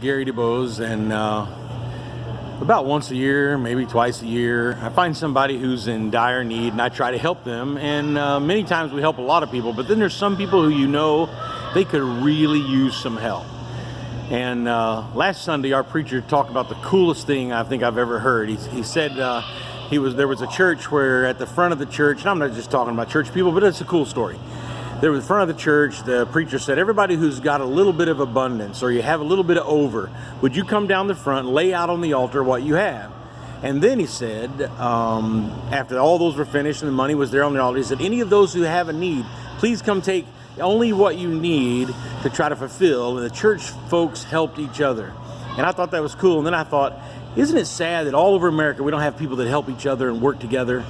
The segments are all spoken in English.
Gary DuBose, and about once a year, maybe twice a year, I find somebody who's in dire need and I try to help them. And many times we help a lot of people, but then there's some people who they could really use some help. And last Sunday, our preacher talked about the coolest thing I think I've ever heard. He said there was a church where at the front of the church, and I'm not just talking about church people, but it's a cool story. There was in front of the church, the preacher said, everybody who's got a little bit of abundance or you have a little bit of over, would you come down the front and lay out on the altar what you have? And then he said, after all those were finished and the money was there on the altar, he said, any of those who have a need, please come take only what you need to try to fulfill. And the church folks helped each other. And I thought that was cool. And then I thought, isn't it sad that all over America we don't have people that help each other and work together?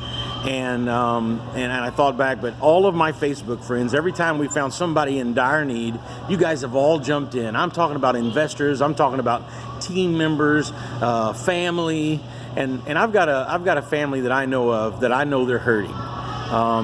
And I thought back, but all of my Facebook friends, every time we found somebody in dire need, you guys have all jumped in. I'm talking about investors, I'm talking about team members, family, and I've got a family that I know of that I know they're hurting.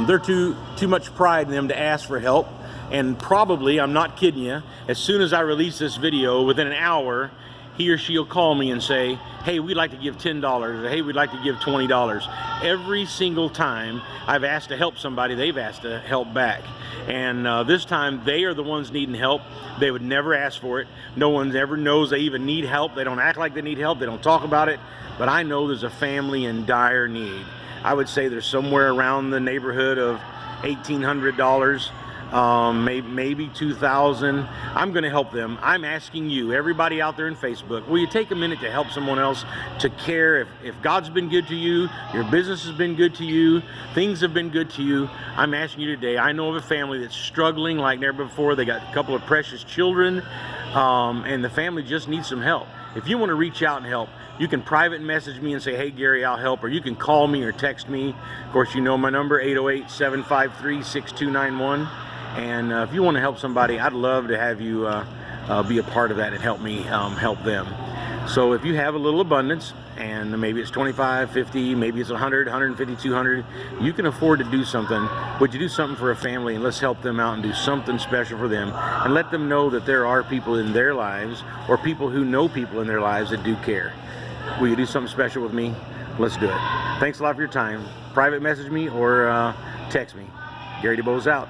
They're too much pride in them to ask for help, and probably, I'm not kidding you, as soon as I release this video, within an hour, he or she will call me and say, hey, we'd like to give $10, or hey, we'd like to give $20. Every single time I've asked to help somebody, they've asked to help back. And this time, they are the ones needing help. They would never ask for it. No one ever knows they even need help. They don't act like they need help. They don't talk about it. But I know there's a family in dire need. I would say there's somewhere around the neighborhood of $1,800. Maybe 2,000. I'm going to help them. I'm asking you, everybody out there in Facebook, will you take a minute to help someone else, to care? If God's been good to you, your business has been good to you, things have been good to you, I'm asking you today. I know of a family that's struggling like never before. They got a couple of precious children, and the family just needs some help. If you want to reach out and help, you can private message me and say, hey, Gary, I'll help, or you can call me or text me. Of course, you know my number, 808-753-6291. And if you want to help somebody, I'd love to have you be a part of that and help me help them. So if you have a little abundance, and maybe it's 25, 50, maybe it's 100, 150, 200, you can afford to do something. Would you do something for a family, and let's help them out and do something special for them, and let them know that there are people in their lives, or people who know people in their lives that do care. Will you do something special with me? Let's do it. Thanks a lot for your time. Private message me or text me. Gary DuBose out.